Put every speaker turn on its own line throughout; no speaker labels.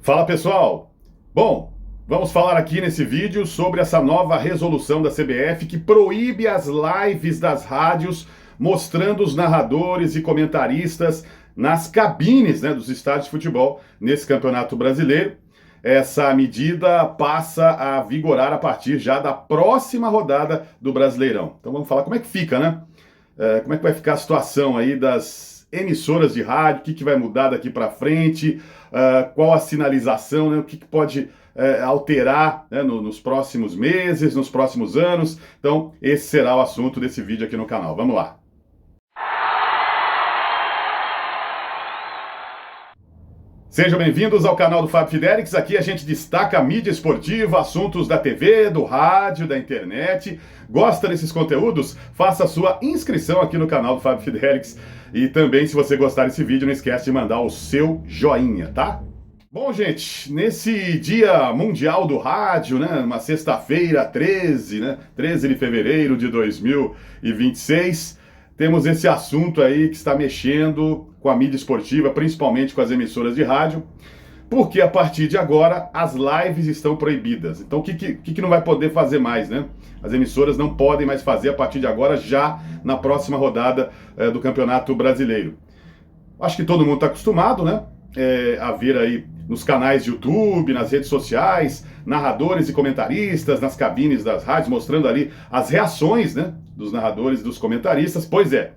Fala pessoal! Bom, vamos falar aqui nesse vídeo sobre essa nova resolução da CBF que proíbe as lives das rádios mostrando os narradores e comentaristas nas cabines, dos estádios de futebol nesse Campeonato Brasileiro. Essa medida passa a vigorar a partir já da próxima rodada do Brasileirão. Então vamos falar como é que fica, né? Como é que vai ficar a situação aí das emissoras de rádio, o que vai mudar daqui para frente, qual a sinalização, né? O que pode alterar, né, nos próximos meses, nos próximos anos. Então esse será o assunto desse vídeo aqui no canal. Vamos lá. Sejam bem-vindos ao canal do Fábio Fidelix. Aqui a gente destaca a mídia esportiva, assuntos da TV, do rádio, da internet. Gosta desses conteúdos? Faça a sua inscrição aqui no canal do Fábio Fidelix. E também, se você gostar desse vídeo, não esquece de mandar o seu joinha, tá? Bom, gente, nesse Dia Mundial do Rádio, né, uma sexta-feira, 13 de fevereiro de 2026, temos esse assunto aí que está mexendo com a mídia esportiva, principalmente com as emissoras de rádio, porque a partir de agora as lives estão proibidas. Então o que não vai poder fazer mais, né? As emissoras não podem mais fazer a partir de agora, já na próxima rodada do Campeonato Brasileiro. Acho que todo mundo está acostumado, né? A ver aí nos canais de YouTube, nas redes sociais, narradores e comentaristas nas cabines das rádios, mostrando ali as reações, né, dos narradores e dos comentaristas. Pois é,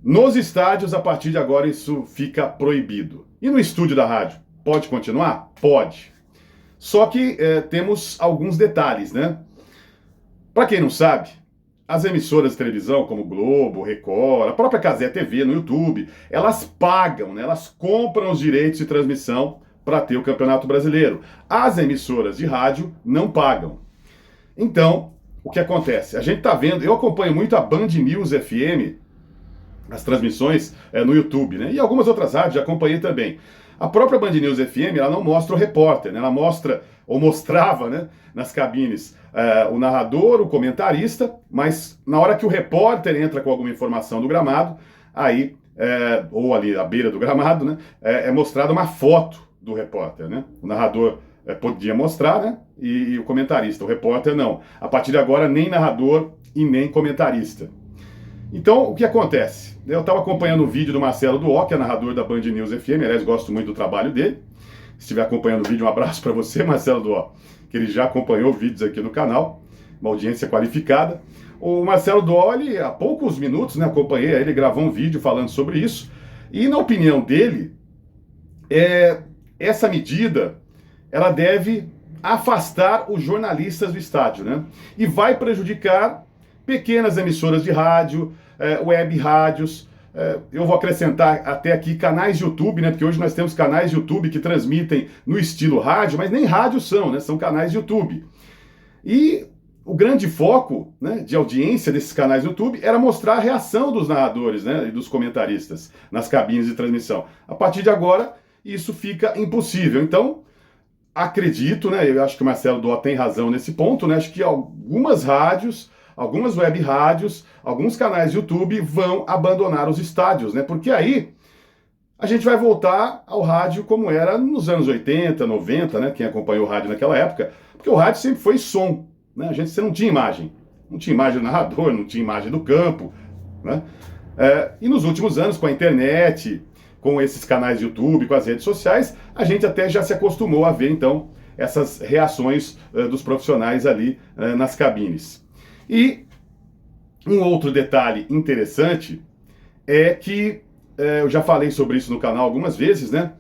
nos estádios, a partir de agora, isso fica proibido. E no estúdio da rádio, pode continuar? Pode. Só que temos alguns detalhes, né? Para quem não sabe, as emissoras de televisão, como Globo, Record, a própria Cazé TV no YouTube, elas pagam, né? Elas compram os direitos de transmissão para ter o Campeonato Brasileiro. As emissoras de rádio não pagam. Então, o que acontece? A gente está vendo, eu acompanho muito a Band News FM, as transmissões no YouTube, né? E algumas outras rádios já acompanhei também. A própria Band News FM, ela não mostra o repórter, né? Ela mostra, ou mostrava, né, nas cabines, o narrador, o comentarista, mas na hora que o repórter entra com alguma informação do gramado, aí, ou ali à beira do gramado, né, é mostrada uma foto do repórter, né? O narrador podia mostrar, né, e o comentarista, o repórter não. A partir de agora, nem narrador e nem comentarista. Então, o que acontece? Eu estava acompanhando o vídeo do Marcelo Duó, que é narrador da Band News FM, aliás, gosto muito do trabalho dele. Se estiver acompanhando o vídeo, um abraço para você, Marcelo Duó, que ele já acompanhou vídeos aqui no canal, uma audiência qualificada. O Marcelo Duó, há poucos minutos, né, acompanhei, ele gravou um vídeo falando sobre isso, e na opinião dele, essa medida, ela deve afastar os jornalistas do estádio, né, e vai prejudicar pequenas emissoras de rádio, web rádios, eu vou acrescentar até aqui canais de YouTube, né? Porque hoje nós temos canais de YouTube que transmitem no estilo rádio, mas nem rádio são, né? São canais de YouTube. E o grande foco, né, de audiência desses canais de YouTube era mostrar a reação dos narradores, né, e dos comentaristas nas cabines de transmissão. A partir de agora, isso fica impossível. Então, acredito, né? Eu acho que o Marcelo Duó tem razão nesse ponto, né? Acho que algumas rádios, algumas web rádios, alguns canais de YouTube vão abandonar os estádios, né? Porque aí a gente vai voltar ao rádio como era nos anos 80, 90, né? Quem acompanhou o rádio naquela época, porque o rádio sempre foi som, né? Você não tinha imagem. Não tinha imagem do narrador, não tinha imagem do campo, né? E nos últimos anos, com a internet, com esses canais de YouTube, com as redes sociais, a gente até já se acostumou a ver, então, essas reações dos profissionais ali nas cabines. E um outro detalhe interessante é que, eu já falei sobre isso no canal algumas vezes, né?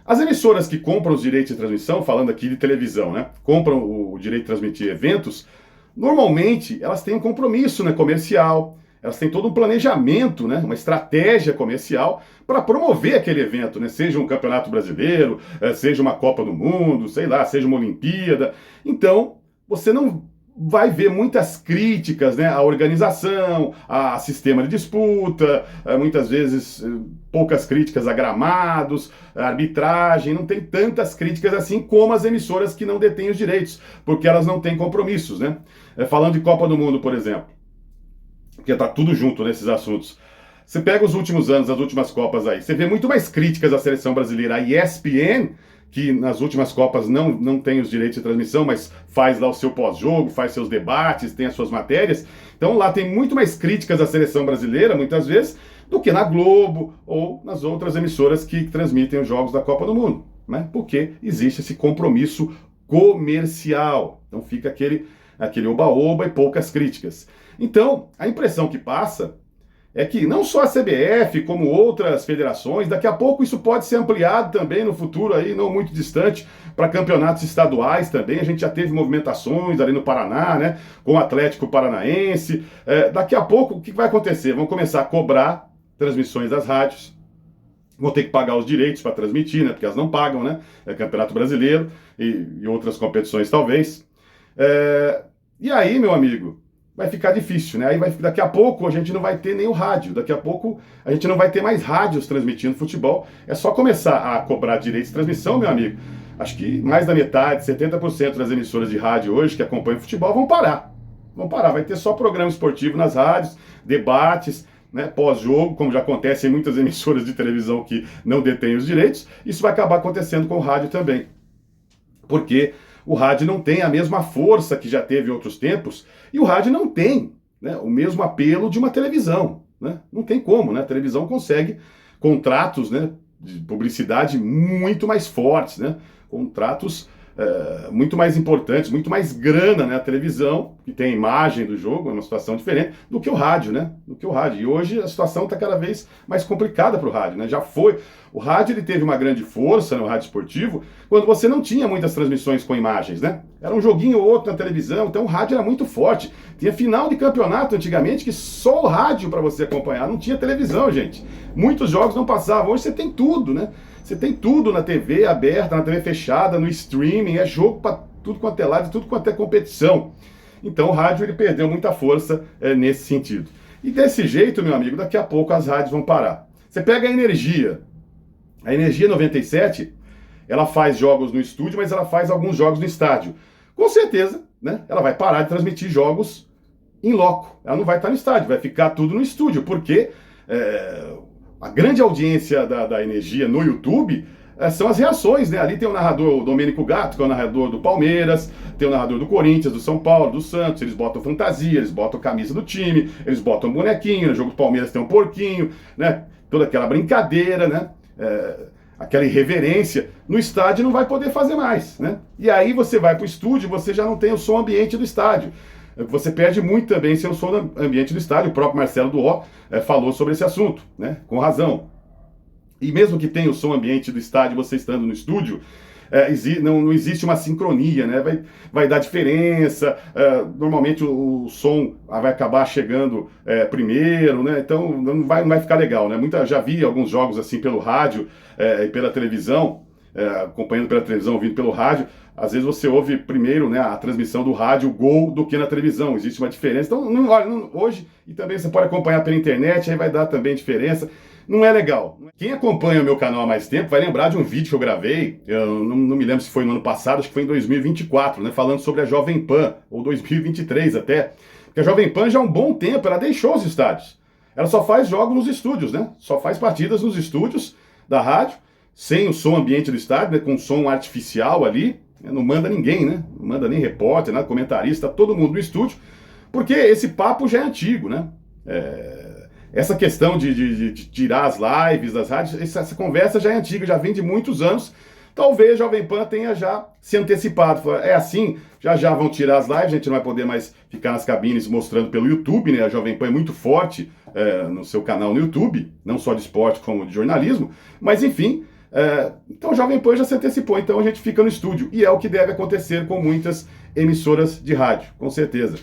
As emissoras que compram os direitos de transmissão, falando aqui de televisão, né? Compram o direito de transmitir eventos, normalmente elas têm um compromisso, né, comercial, elas têm todo um planejamento, né, uma estratégia comercial para promover aquele evento, né? Seja um campeonato brasileiro, seja uma Copa do Mundo, sei lá, seja uma Olimpíada. Então, você não vai ver muitas críticas, né, à organização, a sistema de disputa, muitas vezes poucas críticas a gramados, a arbitragem, não tem tantas críticas assim como as emissoras que não detêm os direitos, porque elas não têm compromissos, né? Falando de Copa do Mundo, por exemplo, porque tá tudo junto nesses assuntos. Você pega os últimos anos, as últimas Copas aí, você vê muito mais críticas à seleção brasileira, a ESPN, que nas últimas Copas não tem os direitos de transmissão, mas faz lá o seu pós-jogo, faz seus debates, tem as suas matérias. Então lá tem muito mais críticas à seleção brasileira, muitas vezes, do que na Globo ou nas outras emissoras que transmitem os jogos da Copa do Mundo, né? Porque existe esse compromisso comercial. Então fica aquele oba-oba e poucas críticas. Então, a impressão que passa é que não só a CBF, como outras federações, daqui a pouco isso pode ser ampliado também no futuro, aí não muito distante, para campeonatos estaduais também. A gente já teve movimentações ali no Paraná, né, com o Atlético Paranaense. Daqui a pouco, o que vai acontecer? Vão começar a cobrar transmissões das rádios, vão ter que pagar os direitos para transmitir, né, porque elas não pagam, né, Campeonato Brasileiro e outras competições talvez. E aí, meu amigo, vai ficar difícil, né? Daqui a pouco a gente não vai ter nem o rádio, daqui a pouco a gente não vai ter mais rádios transmitindo futebol. É só começar a cobrar direitos de transmissão, meu amigo. Acho que mais da metade, 70% das emissoras de rádio hoje que acompanham futebol vão parar. Vão parar, vai ter só programa esportivo nas rádios, debates, né, pós-jogo, como já acontece em muitas emissoras de televisão que não detêm os direitos. Isso vai acabar acontecendo com o rádio também. Porque o rádio não tem a mesma força que já teve em outros tempos, e o rádio não tem, né, o mesmo apelo de uma televisão, né? Não tem como, né? A televisão consegue contratos, né, de publicidade muito mais fortes, né? Contratos muito mais importantes, muito mais grana, né? A televisão, que tem a imagem do jogo, é uma situação diferente do que o rádio, né? Do que o rádio. E hoje a situação está cada vez mais complicada para o rádio, né? Já foi. O rádio ele teve uma grande força no rádio esportivo quando você não tinha muitas transmissões com imagens, né? Era um joguinho ou outro na televisão, então o rádio era muito forte. Tinha final de campeonato antigamente que só o rádio para você acompanhar, não tinha televisão, gente. Muitos jogos não passavam. Hoje você tem tudo, né? Você tem tudo na TV aberta, na TV fechada, no streaming, é jogo para tudo quanto é lado, tudo quanto é competição. Então o rádio ele perdeu muita força nesse sentido. E desse jeito, meu amigo, daqui a pouco as rádios vão parar. Você pega a Energia 97, ela faz jogos no estúdio, mas ela faz alguns jogos no estádio. Com certeza, né, ela vai parar de transmitir jogos em loco. Ela não vai estar no estádio, vai ficar tudo no estúdio, porque a grande audiência da Energia no YouTube são as reações, né? Ali tem o narrador, o Domênico Gato, que é o narrador do Palmeiras, tem o narrador do Corinthians, do São Paulo, do Santos, eles botam fantasia, eles botam camisa do time, eles botam bonequinho, no jogo do Palmeiras tem um porquinho, né? Toda aquela brincadeira, né? Aquela irreverência. No estádio não vai poder fazer mais, né? E aí você vai pro estúdio, você já não tem o som ambiente do estádio. Você perde muito também sem o som ambiente do estádio. O próprio Marcelo Duó falou sobre esse assunto, né? Com razão. E mesmo que tenha o som ambiente do estádio, você estando no estúdio, não existe uma sincronia, né? Vai dar diferença, normalmente o som vai acabar chegando primeiro, né? Então não vai ficar legal, né? Já vi alguns jogos assim pelo rádio e pela televisão, acompanhando pela televisão, ouvindo pelo rádio. Às vezes você ouve primeiro, né, a transmissão do rádio, o gol, do que na televisão. Existe uma diferença. Então, hoje, e também você pode acompanhar pela internet, aí vai dar também diferença. Não é legal. Quem acompanha o meu canal há mais tempo vai lembrar de um vídeo que eu gravei, eu não me lembro se foi no ano passado, acho que foi em 2024, né, falando sobre a Jovem Pan, ou 2023 até. Porque a Jovem Pan já há um bom tempo, ela deixou os estádios. Ela só faz jogos nos estúdios, né? Só faz partidas nos estúdios da rádio, sem o som ambiente do estádio, né, com som artificial ali. Não manda ninguém, né? Não manda nem repórter, né? Comentarista, todo mundo no estúdio, porque esse papo já é antigo, né? Essa questão de tirar as lives das rádios, essa conversa já é antiga, já vem de muitos anos. Talvez a Jovem Pan tenha já se antecipado. É assim, já vão tirar as lives, a gente não vai poder mais ficar nas cabines mostrando pelo YouTube, né? A Jovem Pan é muito forte no seu canal no YouTube, não só de esporte como de jornalismo, mas enfim. Então a Jovem Pan já se antecipou, então a gente fica no estúdio. E é o que deve acontecer com muitas emissoras de rádio, com certeza.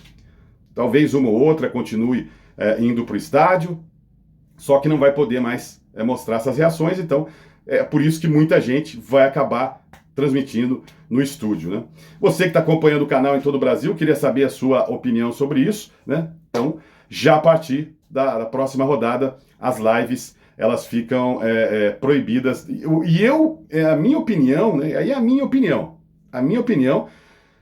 Talvez uma ou outra continue indo para o estádio, só que não vai poder mais mostrar essas reações, então é por isso que muita gente vai acabar transmitindo no estúdio, né? Você que está acompanhando o canal em todo o Brasil, queria saber a sua opinião sobre isso, né? Então, já a partir da próxima rodada, as lives elas ficam proibidas. E a minha opinião, né? Aí é a minha opinião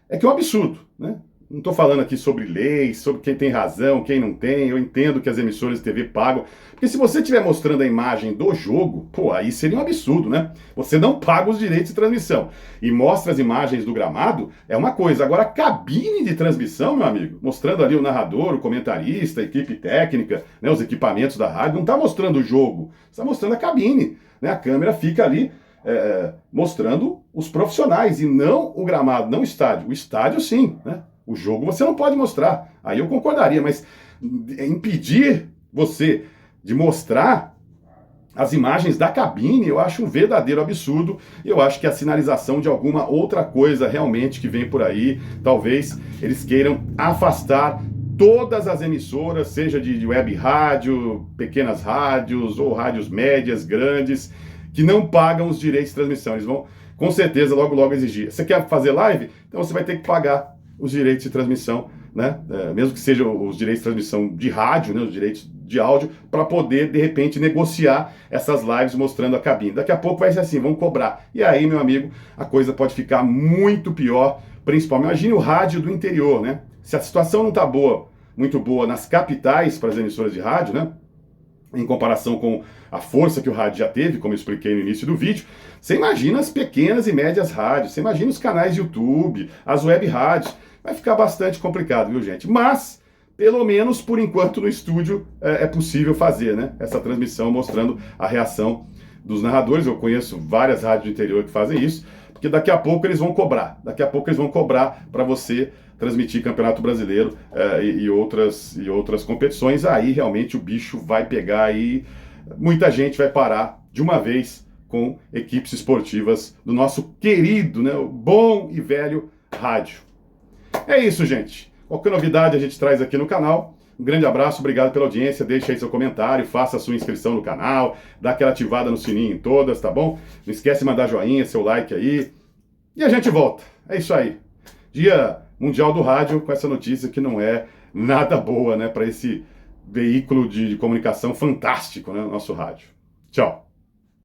é que é um absurdo, né? Não estou falando aqui sobre leis, sobre quem tem razão, quem não tem. Eu entendo que as emissoras de TV pagam. Porque se você estiver mostrando a imagem do jogo, pô, aí seria um absurdo, né? Você não paga os direitos de transmissão e mostra as imagens do gramado, é uma coisa. Agora, a cabine de transmissão, meu amigo, mostrando ali o narrador, o comentarista, a equipe técnica, né, os equipamentos da rádio, não está mostrando o jogo, está mostrando a cabine. Né? A câmera fica ali mostrando os profissionais e não o gramado, não o estádio. O estádio, sim, né? O jogo você não pode mostrar. Aí eu concordaria, mas impedir você de mostrar as imagens da cabine, eu acho um verdadeiro absurdo. Eu acho que a sinalização de alguma outra coisa realmente que vem por aí, talvez eles queiram afastar todas as emissoras, seja de web rádio, pequenas rádios ou rádios médias, grandes, que não pagam os direitos de transmissão. Eles vão, com certeza, logo, logo exigir. Você quer fazer live? Então você vai ter que pagar os direitos de transmissão, né? Mesmo que sejam os direitos de transmissão de rádio, né? Os direitos de áudio, para poder, de repente, negociar essas lives mostrando a cabine. Daqui a pouco vai ser assim, vão cobrar. E aí, meu amigo, a coisa pode ficar muito pior, principalmente, imagine o rádio do interior, né? Se a situação não está boa, muito boa nas capitais para as emissoras de rádio, né? Em comparação com a força que o rádio já teve, como eu expliquei no início do vídeo, você imagina as pequenas e médias rádios, você imagina os canais de YouTube, as web rádios, vai ficar bastante complicado, viu, gente? Mas, pelo menos por enquanto no estúdio é possível fazer, né? Essa transmissão mostrando a reação dos narradores. Eu conheço várias rádios do interior que fazem isso, porque daqui a pouco eles vão cobrar. Daqui a pouco eles vão cobrar para você transmitir Campeonato Brasileiro e outras competições. Aí realmente o bicho vai pegar e muita gente vai parar de uma vez com equipes esportivas do nosso querido, né, o bom e velho rádio. É isso, gente. Qualquer novidade a gente traz aqui no canal. Um grande abraço, obrigado pela audiência. Deixa aí seu comentário, faça a sua inscrição no canal, dá aquela ativada no sininho em todas, tá bom? Não esquece de mandar joinha, seu like aí. E a gente volta. É isso aí. Dia Mundial do Rádio com essa notícia que não é nada boa, né, para esse veículo de comunicação fantástico, né, nosso rádio. Tchau.